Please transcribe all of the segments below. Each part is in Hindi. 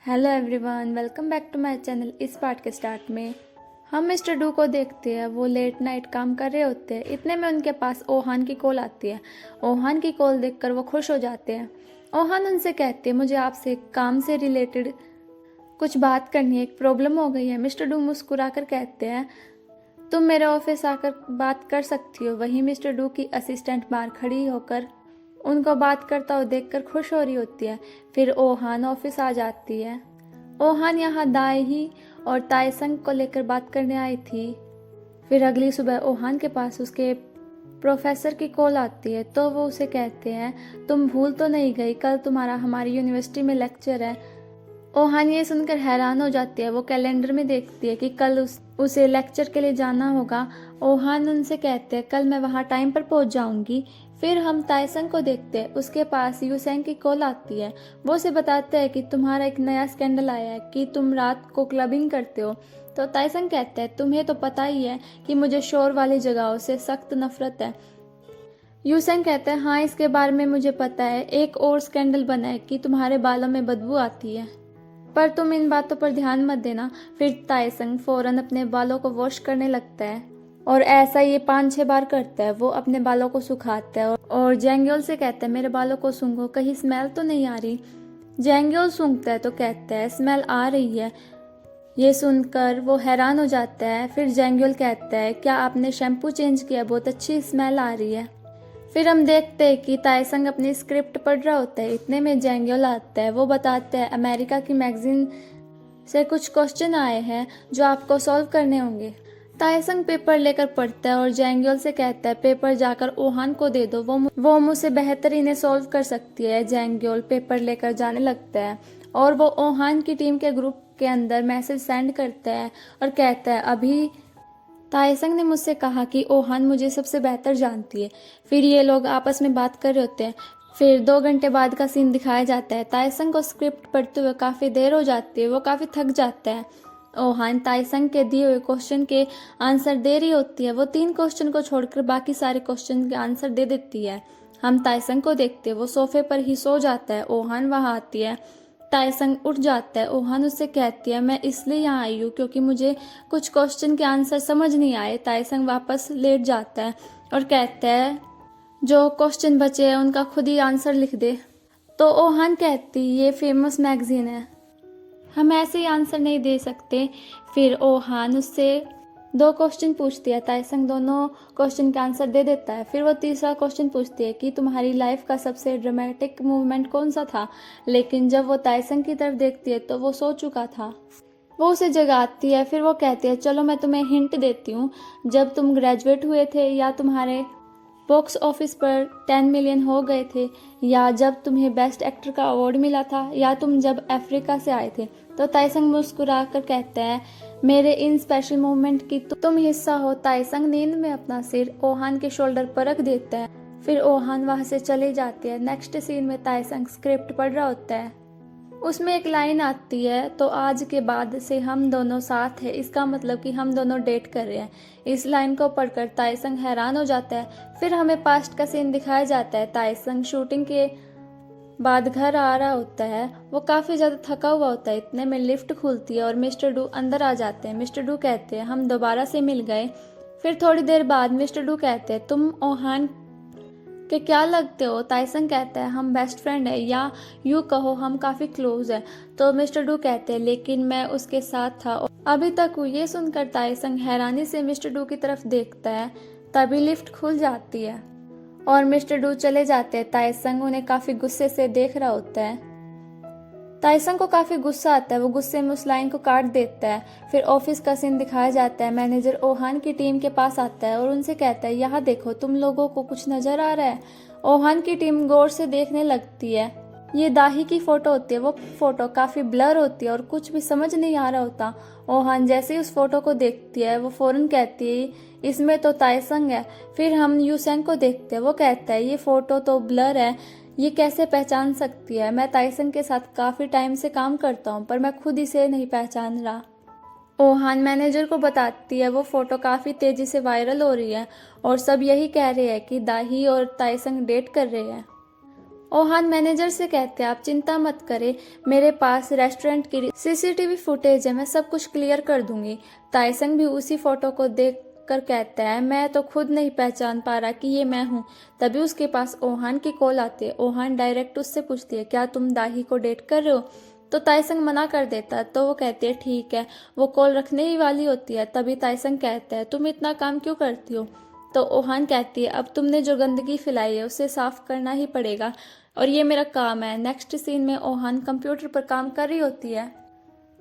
Hello everyone, welcome back to my channel. इस पार्ट के स्टार्ट में हम मिस्टर डू को देखते हैं। वो लेट नाइट काम कर रहे होते हैं। इतने में उनके पास ओहान की कॉल आती है। ओहान की कॉल देखकर वो खुश हो जाते हैं। ओहान उनसे कहते हैं, मुझे आपसे काम से रिलेटेड कुछ बात करनी है, एक प्रॉब्लम हो गई है। मिस्टर डू मुस्कुराकर कहते हैं, तुम मेरे ऑफिस आकर बात कर सकती हो। वहीं मिस्टर डू की असिस्टेंट बाहर खड़ी होकर उनको बात करता हुआ देखकर खुश हो रही होती है। फिर ओहान ऑफिस आ जाती है। ओहान यहाँ दाही और ताइसंग को लेकर बात करने आई थी। फिर अगली सुबह ओहान के पास उसके प्रोफेसर की कॉल आती है, तो वो उसे कहते हैं, तुम भूल तो नहीं गई, कल तुम्हारा हमारी यूनिवर्सिटी में लेक्चर है। ओहान ये सुनकर हैरान हो जाती है। वो कैलेंडर में देखती है कि कल उसे लेक्चर के लिए जाना होगा। ओहान उनसे कहते हैं, कल मैं वहाँ टाइम पर पहुँच जाऊंगी। फिर हम ताइसंग को देखते हैं। उसके पास यूसेंग की कॉल आती है। वो उसे बताते हैं कि तुम्हारा एक नया स्कैंडल आया है कि तुम रात को क्लबिंग करते हो। तो ताइसंग कहते हैं, तुम्हें तो पता ही है कि मुझे शोर वाली जगहों से सख्त नफरत है। यूसेंग कहते हैं, हाँ इसके बारे में मुझे पता है। एक और स्कैंडल बना है कि तुम्हारे बालों में बदबू आती है, पर तुम इन बातों पर ध्यान मत देना। फिर ताइसंग फौरन अपने बालों को वॉश करने लगता है और ऐसा ये 5-6 बार करता है। वो अपने बालों को सुखाता है और जेंग्योल से कहता है, मेरे बालों को सूंघो, कहीं स्मेल तो नहीं आ रही। जेंग्योल सूंघता है तो कहता है, स्मेल आ रही है। ये सुनकर वो हैरान हो जाता है। फिर जेंग्योल कहता है, क्या आपने शैम्पू चेंज किया, बहुत अच्छी स्मेल आ रही है। फिर हम देखते हैं कि ताइसंग अपनी स्क्रिप्ट पढ़ रहा होता है। इतने में जेंग्योल आता है। वो बताता है, अमेरिका की मैगजीन से कुछ क्वेश्चन आए हैं जो आपको सॉल्व करने होंगे। ताइसंग पेपर लेकर पढ़ता है और जेंग्योल से कहता है, पेपर जाकर ओहान को दे दो, वो मुझसे बेहतर इन्हें सॉल्व कर सकती है। जेंग्योल पेपर लेकर जाने लगता है और वो ओहान की टीम के ग्रुप के अंदर मैसेज सेंड करता है और कहता है, अभी ताइसंग ने मुझसे कहा कि ओहान मुझे सबसे बेहतर जानती है। फिर ये लोग आपस में बात कर रहे होते हैं। फिर 2 घंटे बाद का सीन दिखाया जाता है। ताइसंग को स्क्रिप्ट पढ़ते हुए काफ़ी देर हो जाती है। वो काफ़ी थक जाता है। ओहान ताइसंग के दिए हुए क्वेश्चन के आंसर दे रही होती है। वो 3 क्वेश्चन को छोड़कर बाकी सारे क्वेश्चन के आंसर दे देती है। हम ताइसंग को देखते हैं। वो सोफे पर ही सो जाता है। ओहान वहाँ आती है। ताइसंग उठ जाता है। ओहान उससे कहती है, मैं इसलिए यहाँ आई हूँ क्योंकि मुझे कुछ क्वेश्चन के आंसर समझ नहीं आए। ताइसंग वापस लेट जाता है और कहता है, जो क्वेश्चन बचे हैं उनका खुद ही आंसर लिख दे। तो ओहान कहती, ये फेमस मैगजीन है, हम ऐसे ही आंसर नहीं दे सकते। फिर ओहान उससे 2 क्वेश्चन पूछती है। ताइसंग दोनों क्वेश्चन का आंसर दे देता है। फिर वो तीसरा क्वेश्चन पूछती है कि तुम्हारी लाइफ का सबसे ड्रामेटिक मूवमेंट कौन सा था। लेकिन जब वो ताइसंग की तरफ देखती है तो वो सो चुका था। वो उसे जगाती है। फिर वो कहती है, चलो मैं तुम्हें हिंट देती हूँ, जब तुम ग्रेजुएट हुए थे, या तुम्हारे बॉक्स ऑफिस पर 10 मिलियन हो गए थे, या जब तुम्हें बेस्ट एक्टर का अवार्ड मिला था, या तुम जब अफ्रीका से आए थे। तो ताइसंग मुस्कुराकर कहता है, मेरे इन स्पेशल मोमेंट की तुम हिस्सा हो। ताइसंग नींद में अपना सिर ओहान के शोल्डर पर रख देता है। फिर ओहान वहां से चले जाती है। नेक्स्ट सीन में ताइसंग स्क्रिप्ट पढ़ रहा होता है। उसमें एक लाइन आती है, तो आज के बाद से हम दोनों साथ हैं, इसका मतलब कि हम दोनों डेट कर रहे हैं। इस लाइन को पढ़कर ताइसंग हैरान हो जाता है। फिर हमें पास्ट का सीन दिखाया जाता है। ताइसंग शूटिंग के बाद घर आ रहा होता है। वो काफ़ी ज़्यादा थका हुआ होता है। इतने में लिफ्ट खुलती है और मिस्टर डू अंदर आ जाते हैं। मिस्टर डू कहते हैं, हम दोबारा से मिल गए। फिर थोड़ी देर बाद मिस्टर डू कहते हैं, तुम ओहान के क्या लगते हो। ताइसंग कहता है, हम बेस्ट फ्रेंड है, या यूँ कहो हम काफ़ी क्लोज है। तो मिस्टर डू कहते हैं, लेकिन मैं उसके साथ था अभी तक हूँ। ये सुनकर ताइसंग हैरानी से मिस्टर डू की तरफ देखता है। तभी लिफ्ट खुल जाती है और मिस्टर डू चले जाते हैं। ताइसंग उन्हें काफ़ी गुस्से से देख रहा होता है। ताइसंग को काफ़ी गुस्सा आता है। वो गुस्से में उस लाइन को काट देता है। फिर ऑफिस का सीन दिखाया जाता है। मैनेजर ओहान की टीम के पास आता है और उनसे कहता है, यहाँ देखो, तुम लोगों को कुछ नज़र आ रहा है। ओहान की टीम गौर से देखने लगती है। ये दाही की फ़ोटो होती है। वो फ़ोटो काफ़ी ब्लर होती है और कुछ भी समझ नहीं आ रहा होता। ओहान जैसे ही उस फोटो को देखती है, वो फ़ौरन कहती है, इसमें तो ताइसंग है। फिर हम यूसेंग को देखते हैं। वो कहता है, ये फ़ोटो तो ब्लर है, ये कैसे पहचान सकती है। मैं ताइसंग के साथ काफ़ी टाइम से काम करता हूँ, पर मैं खुद इसे नहीं पहचान रहा। ओहान मैनेजर को बताती है। वो फ़ोटो काफ़ी तेज़ी से वायरल हो रही है और सब यही कह रहे हैं कि दाही और ताइसंग डेट कर रहे हैं। ओहान मैनेजर से कहते हैं आप चिंता मत करें, मेरे पास रेस्टोरेंट की सीसीटीवी फुटेज है, मैं सब कुछ क्लियर कर दूंगी। ताइसंग भी उसी फोटो को देख कर कहता है मैं तो खुद नहीं पहचान पा रहा कि ये मैं हूँ। तभी उसके पास ओहान की कॉल आती है। ओहान डायरेक्ट उससे पूछती है क्या तुम दाही को डेट कर रहे हो? तो ताइसंग मना कर देता है। तो वो कहती है ठीक है। वो कॉल रखने ही वाली होती है। तभी ताइसंग कहता है तुम इतना काम क्यों करती हो? तो ओहान कहती है अब तुमने जो गंदगी फैलाई है उसे साफ करना ही पड़ेगा और ये मेरा काम है। नेक्स्ट सीन में ओहान कंप्यूटर पर काम कर रही होती है।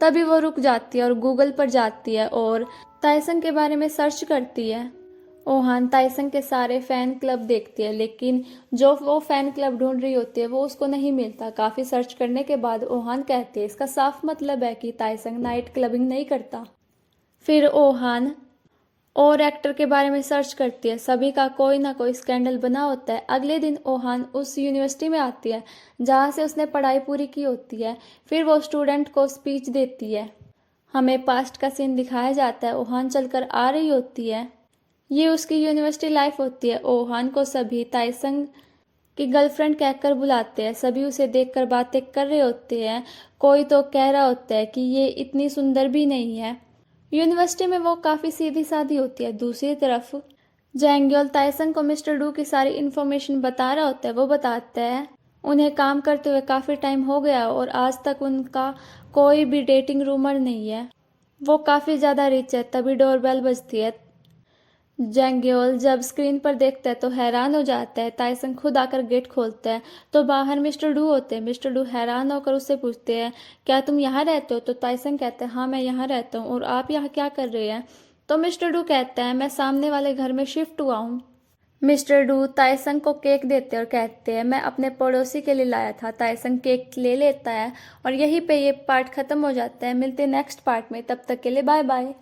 तभी वो रुक जाती है और गूगल पर जाती है और ताइसंग के बारे में सर्च करती है। ओहान ताइसंग के सारे फैन क्लब देखती है, लेकिन जो वो फैन क्लब ढूंढ रही होती है वो उसको नहीं मिलता। काफी सर्च करने के बाद ओहान कहती है इसका साफ मतलब है कि ताइसंग नाइट क्लबिंग नहीं करता। फिर ओहान और एक्टर के बारे में सर्च करती है। सभी का कोई ना कोई स्कैंडल बना होता है। अगले दिन ओहान उस यूनिवर्सिटी में आती है जहाँ से उसने पढ़ाई पूरी की होती है। फिर वो स्टूडेंट को स्पीच देती है। हमें पास्ट का सीन दिखाया जाता है। ओहान चलकर आ रही होती है। ये उसकी यूनिवर्सिटी लाइफ होती है। ओहान को सभी ताइसंग की गर्लफ्रेंड कहकर बुलाते हैं। सभी उसे देखकर बातें कर रहे होते हैं। कोई तो कह रहा होता है कि ये इतनी सुंदर भी नहीं है। यूनिवर्सिटी में वो काफ़ी सीधी सादी होती है। दूसरी तरफ जैंग्योल ताइसंग को मिस्टर डू की सारी इन्फॉर्मेशन बता रहा होता है। वो बताता है उन्हें काम करते हुए काफ़ी टाइम हो गया और आज तक उनका कोई भी डेटिंग रूमर नहीं है। वो काफ़ी ज़्यादा रिच है। तभी डोरबेल बजती है। जैंग्योल जब स्क्रीन पर देखता है तो हैरान हो जाता है। ताइसंग खुद आकर गेट खोलता है तो बाहर मिस्टर डू होते हैं। मिस्टर डू हैरान होकर उससे पूछते हैं क्या तुम यहाँ रहते हो? तो ताइसंग कहता है हाँ मैं यहाँ रहता हूँ और आप यहाँ क्या कर रहे हैं? तो मिस्टर डू कहता है मैं सामने वाले घर में शिफ्ट हुआ हूँ। मिस्टर डू ताइसंग को केक देते हैं और कहते हैं मैं अपने पड़ोसी के लिए लाया था। ताइसंग केक ले लेता है और यहीं पे ये पार्ट खत्म हो जाता है। मिलते हैं नेक्स्ट पार्ट में, तब तक के लिए बाय बाय।